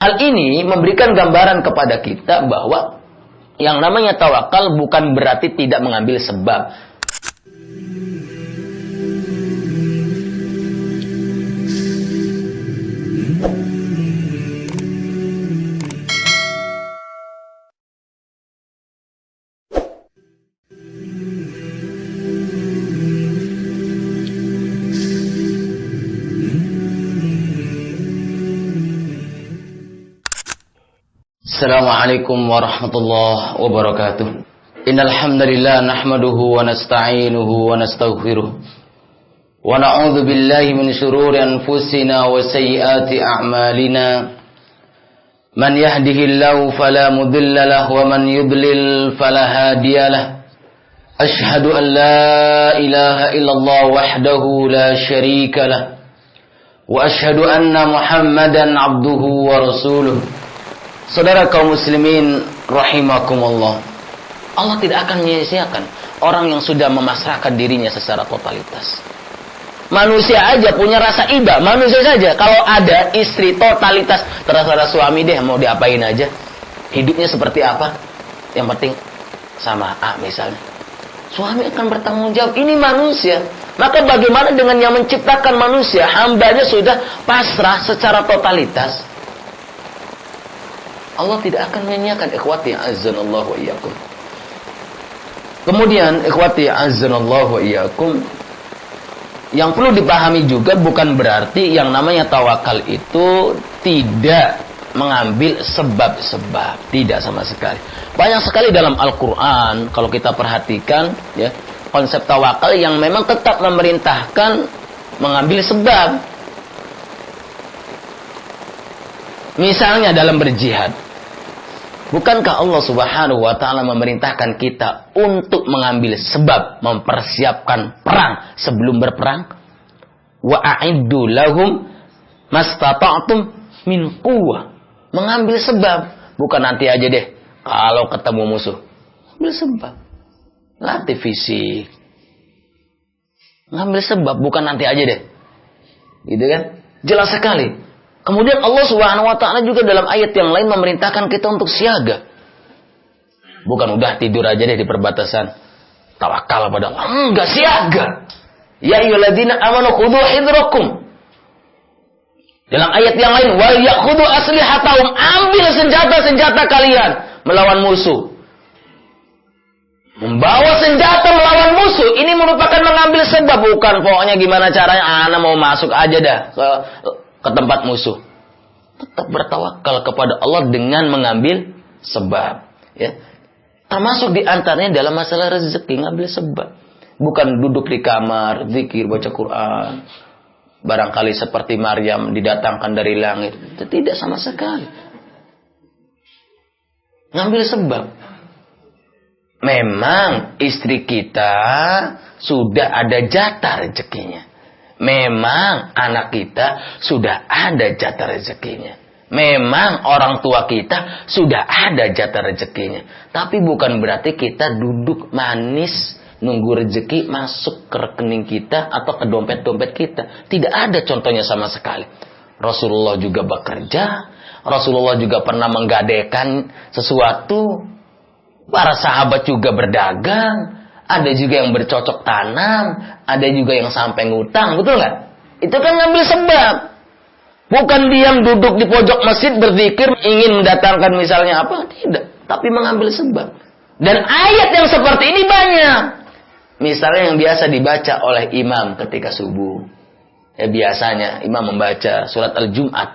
Hal ini memberikan gambaran kepada kita bahwa yang namanya tawakal bukan berarti tidak mengambil sebab. Assalamualaikum warahmatullahi wabarakatuh. Innal hamdalillah nahmaduhu wa nasta'inuhu wa nastaghfiruh. Wa na'udzu billahi min shururi anfusina wa sayyiati a'malina. Man yahdihillahu fala mudilla lahu wa man yudlil fala hadiyalah. Ashhadu an la ilaha illallah wahdahu la syarika lah. Wa ashhadu anna Muhammadan abduhu wa rasuluh. Saudara kaum muslimin rahimakumullah. Allah tidak akan menyia-nyiakan orang yang sudah memasrahkan dirinya secara totalitas. Manusia aja punya rasa iba, manusia saja. Kalau ada istri totalitas, terserah suami deh mau diapain aja. Hidupnya seperti apa? Yang penting sama A misalnya. Suami akan bertanggung jawab, ini manusia. Maka bagaimana dengan yang menciptakan manusia? Hambanya sudah pasrah secara totalitas. Allah tidak akan menyanyiakan ikhwati azanallahu wa iyyakum. Kemudian ikhwati azanallahu wa iyyakum, yang perlu dipahami juga bukan berarti yang namanya tawakal itu tidak mengambil sebab-sebab, tidak sama sekali. Banyak sekali dalam Al-Qur'an kalau kita perhatikan ya, konsep tawakal yang memang tetap memerintahkan mengambil sebab. Misalnya dalam berjihad, bukankah Allah Subhanahu wa ta'ala memerintahkan kita untuk mengambil sebab, mempersiapkan perang sebelum berperang? Wa a'iddu lahum mastata'tum min quwwah. Mengambil sebab, bukan nanti aja deh kalau ketemu musuh. Ambil sebab. Latih fisik. Ngambil sebab, bukan nanti aja deh. Gitu kan? Jelas sekali. Kemudian Allah Subhanahu wa ta'ala juga dalam ayat yang lain memerintahkan kita untuk siaga. Bukan udah tidur aja deh di perbatasan. Tawakal pada Allah. Enggak, siaga. Ya ayyuhalladzina amanu khudhu hidrakum. Dalam ayat yang lain, wa ya'khudhu aslihatahum, ambil senjata-senjata kalian melawan musuh. Membawa senjata melawan musuh, ini merupakan mengambil sebab. Bukan pokoknya gimana caranya, ana mau masuk aja dah ke tempat musuh. Tetap bertawakal kepada Allah dengan mengambil sebab, ya. Termasuk di antaranya dalam masalah rezeki, ngambil sebab. Bukan duduk di kamar zikir baca Quran, barangkali seperti Maryam didatangkan dari langit. Itu tidak sama sekali. Ngambil sebab. Memang istri kita sudah ada jatah rezekinya. Memang anak kita sudah ada jatah rezekinya. Memang orang tua kita sudah ada jatah rezekinya. Tapi bukan berarti kita duduk manis nunggu rezeki masuk ke rekening kita atau ke dompet-dompet kita. Tidak ada contohnya sama sekali. Rasulullah juga bekerja. Rasulullah juga pernah menggadaikan sesuatu. Para sahabat juga berdagang. Ada juga yang bercocok tanam, ada juga yang sampai ngutang, betul nggak? Itu kan ngambil sebab. Bukan diam duduk di pojok masjid berzikir, ingin mendatangkan misalnya apa, tidak. Tapi mengambil sebab. Dan ayat yang seperti ini banyak. Misalnya yang biasa dibaca oleh imam ketika subuh. Ya, biasanya imam membaca surat Al-Jum'at.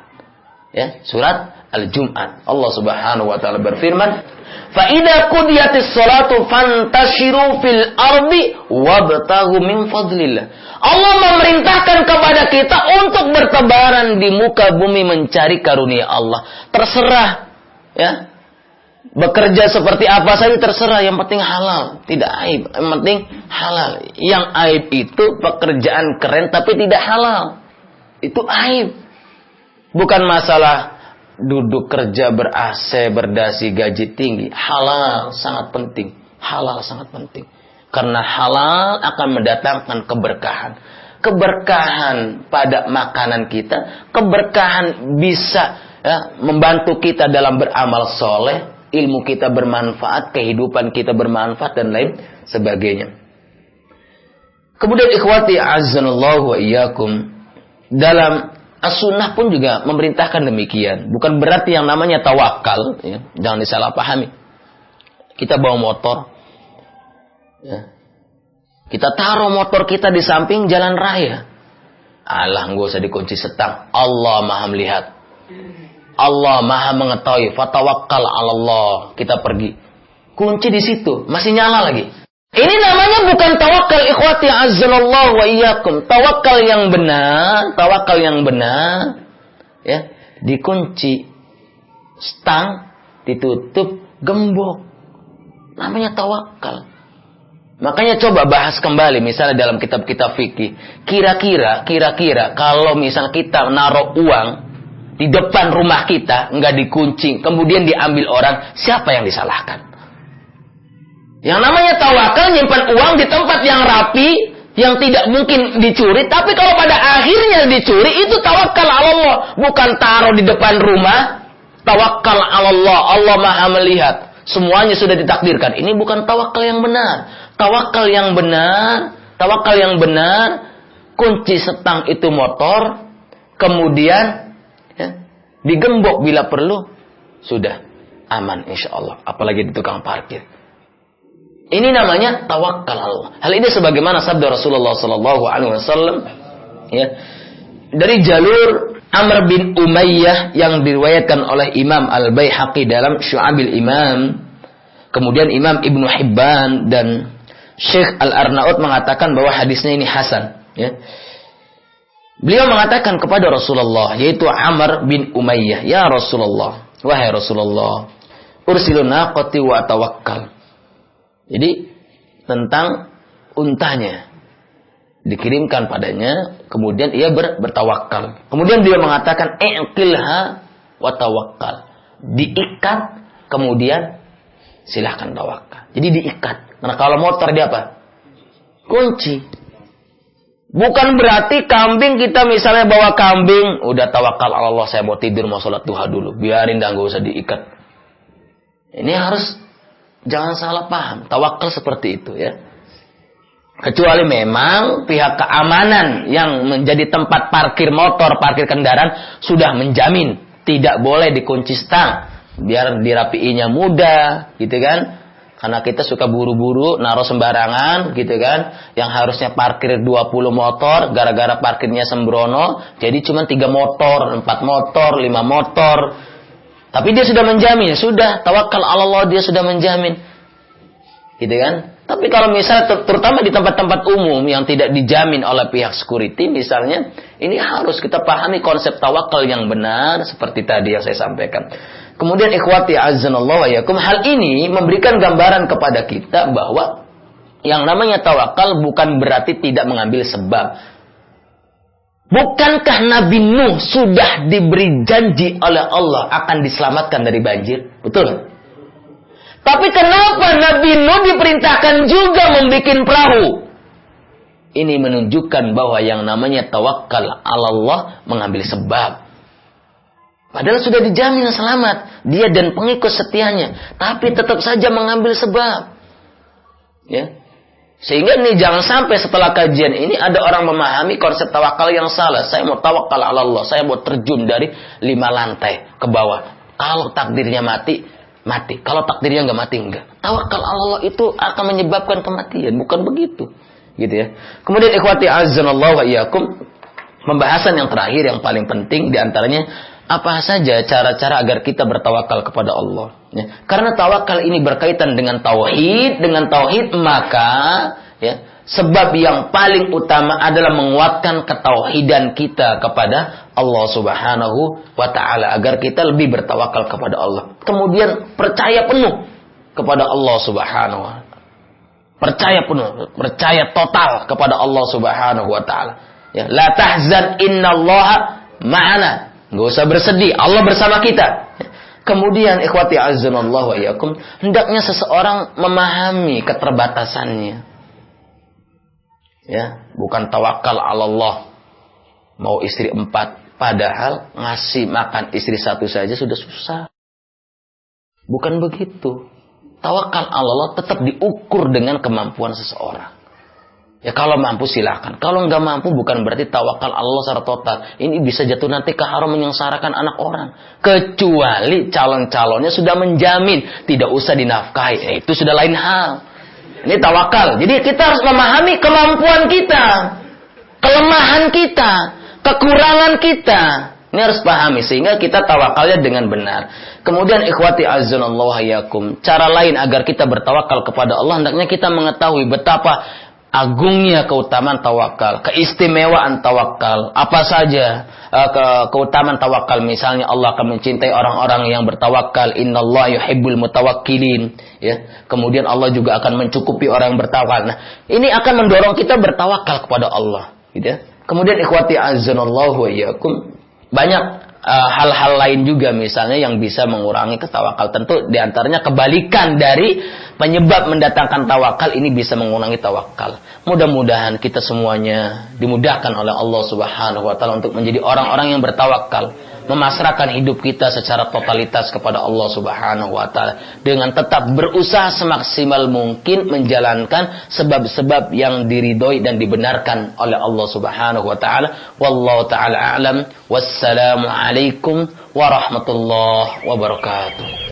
Ya, surat Al-Jum'at. Allah Subhanahu wa ta'ala berfirman, فَإِذَا قُضِيَتِ الصَّلَاةُ فَانْتَشِرُوا فِي الْأَرْضِ وَابْتَغُوا مِنْ فَضْلِ اللَّهِ. Allah memerintahkan kepada kita untuk bertebaran di muka bumi mencari karunia Allah. Terserah, ya. Bekerja seperti apa saja terserah, yang penting halal, tidak aib. Yang penting halal. Yang aib itu pekerjaan keren tapi tidak halal. Itu aib. Bukan masalah duduk kerja ber-AC, berdasi, gaji tinggi. Halal sangat penting. Halal sangat penting. Karena halal akan mendatangkan keberkahan. Keberkahan pada makanan kita. Keberkahan bisa ya, membantu kita dalam beramal soleh, ilmu kita bermanfaat, kehidupan kita bermanfaat, dan lain sebagainya. Kemudian ikhwati azzanallahu wa iyyakum, dalam as-sunnah pun juga memerintahkan demikian. Bukan berarti yang namanya tawakal, ya, jangan disalahpahami. Kita bawa motor, ya, kita taruh motor kita di samping jalan raya. Alah, nggak usah dikunci setang. Allah maha melihat, Allah maha mengetahui. Fatawakkal 'ala Allah. Kita pergi, kunci di situ, masih nyala lagi. Ini namanya bukan tawakal, ikhwati azzanallahu wa iyyakum. Tawakal yang benar, ya, dikunci, stang, ditutup, gembok. Namanya tawakal. Makanya coba bahas kembali misalnya dalam kitab-kitab fikih. Kira-kira kalau misal kita naruh uang di depan rumah kita, nggak dikunci, kemudian diambil orang, siapa yang disalahkan? Yang namanya tawakal, nyimpan uang di tempat yang rapi, yang tidak mungkin dicuri, tapi kalau pada akhirnya dicuri, itu tawakal 'ala Allah. Bukan taruh di depan rumah, tawakal 'ala Allah. Allah maha melihat. Semuanya sudah ditakdirkan. Ini bukan tawakal yang benar. Tawakal yang benar, kunci setang itu motor, kemudian ya, digembok bila perlu, sudah aman insya Allah. Apalagi di tukang parkir. Ini namanya tawakal Allah. Hal ini sebagaimana sabda Rasulullah sallallahu alaihi wasallam, ya, dari jalur Amr bin Umayyah yang diriwayatkan oleh Imam Al-Baihaqi dalam Syu'abil Iman. Kemudian Imam Ibnu Hibban dan Syekh Al-Arnaud mengatakan bahwa hadisnya ini hasan, ya. Beliau mengatakan kepada Rasulullah, yaitu Amr bin Umayyah, "Ya Rasulullah, wahai Rasulullah, ursilun naqati wa tawakkal." Jadi tentang untanya dikirimkan padanya, kemudian ia bertawakal. Kemudian dia mengatakan i'qilha wa tawakkal. Diikat, kemudian silahkan tawakal. Jadi diikat. Karena kalau motor dia apa? Kunci. Bukan berarti kambing, kita misalnya bawa kambing, udah tawakal Allah, saya mau tidur, mau sholat duha dulu, biarin dah, gak usah diikat. Ini harus, jangan salah paham. Tawakal seperti itu, ya. Kecuali memang pihak keamanan yang menjadi tempat parkir motor, parkir kendaraan sudah menjamin tidak boleh dikunci stang, biar dirapiinya mudah, gitu kan? Karena kita suka buru-buru naruh sembarangan, gitu kan? Yang harusnya parkir 20 motor, gara-gara parkirnya sembrono, jadi cuma 3 motor, 4 motor, 5 motor. Tapi dia sudah menjamin, sudah tawakal Allah, dia sudah menjamin, gitu kan? Tapi kalau misalnya terutama di tempat-tempat umum yang tidak dijamin oleh pihak security misalnya, ini harus kita pahami konsep tawakal yang benar seperti tadi yang saya sampaikan. Kemudian ikhwati azzanallahu wa yakum, hal ini memberikan gambaran kepada kita bahwa yang namanya tawakal bukan berarti tidak mengambil sebab. Bukankah Nabi Nuh sudah diberi janji oleh Allah akan diselamatkan dari banjir? Betul? Tapi kenapa Nabi Nuh diperintahkan juga membuat perahu? Ini menunjukkan bahwa yang namanya tawakal ala Allah mengambil sebab. Padahal sudah dijamin selamat dia dan pengikut setianya, tapi tetap saja mengambil sebab. Ya. Sehingga nih jangan sampai setelah kajian ini ada orang memahami konsep tawakal yang salah. Saya mau tawakal ala Allah, saya mau terjun dari 5 lantai ke bawah. Kalau takdirnya mati, mati. Kalau takdirnya nggak mati, enggak. Tawakal Allah itu akan menyebabkan kematian, bukan begitu, gitu ya. Kemudian ikhwati azzanallahu wa iyyakum, pembahasan yang terakhir yang paling penting diantaranya apa saja cara-cara agar kita bertawakal kepada Allah. Ya. Karena tawakal ini berkaitan dengan tauhid, maka ya, sebab yang paling utama adalah menguatkan ketauhidan kita kepada Allah Subhanahu wa ta'ala agar kita lebih bertawakal kepada Allah. Kemudian percaya penuh kepada Allah Subhanahu wa ta'ala. Percaya penuh, percaya total kepada Allah Subhanahu wa ta'ala. Ya, la tahzan innallaha ma'ana. Enggak usah bersedih, Allah bersama kita. Kemudian ikhwati azzanallahu wa iyyakum, hendaknya seseorang memahami keterbatasannya. Ya, bukan tawakal ala Allah. Mau istri 4, Padahal ngasih makan istri satu saja sudah susah. Bukan begitu. Tawakal Allah tetap diukur dengan kemampuan seseorang. Ya kalau mampu silakan. Kalau nggak mampu bukan berarti tawakal Allah secara total. Ini bisa jatuh nanti ke haram menyengsarakan anak orang. Kecuali calon-calonnya sudah menjamin tidak usah dinafkahi. Ya, itu sudah lain hal. Ini tawakal. Jadi kita harus memahami kemampuan kita, kelemahan kita, kekurangan kita. Ini harus pahami sehingga kita tawakalnya dengan benar. Kemudian ikhwati azzanallahu hayyakum. Cara lain agar kita bertawakal kepada Allah hendaknya kita mengetahui betapa agungnya keutamaan tawakal, keistimewaan tawakal. Apa saja keutamaan tawakal? Misalnya Allah akan mencintai orang-orang yang bertawakal. Innallaha yuhibbul mutawakkilin. Ya. Kemudian Allah juga akan mencukupi orang yang bertawakal. Nah, ini akan mendorong kita bertawakal kepada Allah. Gitu ya. Kemudian ikhwati azzanallahu hayyakum. Banyak hal-hal lain juga misalnya yang bisa mengurangi ketawakal. Tentu diantaranya kebalikan dari penyebab mendatangkan tawakal ini bisa mengurangi tawakal. Mudah-mudahan kita semuanya dimudahkan oleh Allah Subhanahu wa taala untuk menjadi orang-orang yang bertawakal, memasrahkan hidup kita secara totalitas kepada Allah Subhanahu wa taala dengan tetap berusaha semaksimal mungkin menjalankan sebab-sebab yang diridhoi dan dibenarkan oleh Allah Subhanahu wa taala. Wallahu taala a'lam. Wassalamu alaikum warahmatullahi wabarakatuh.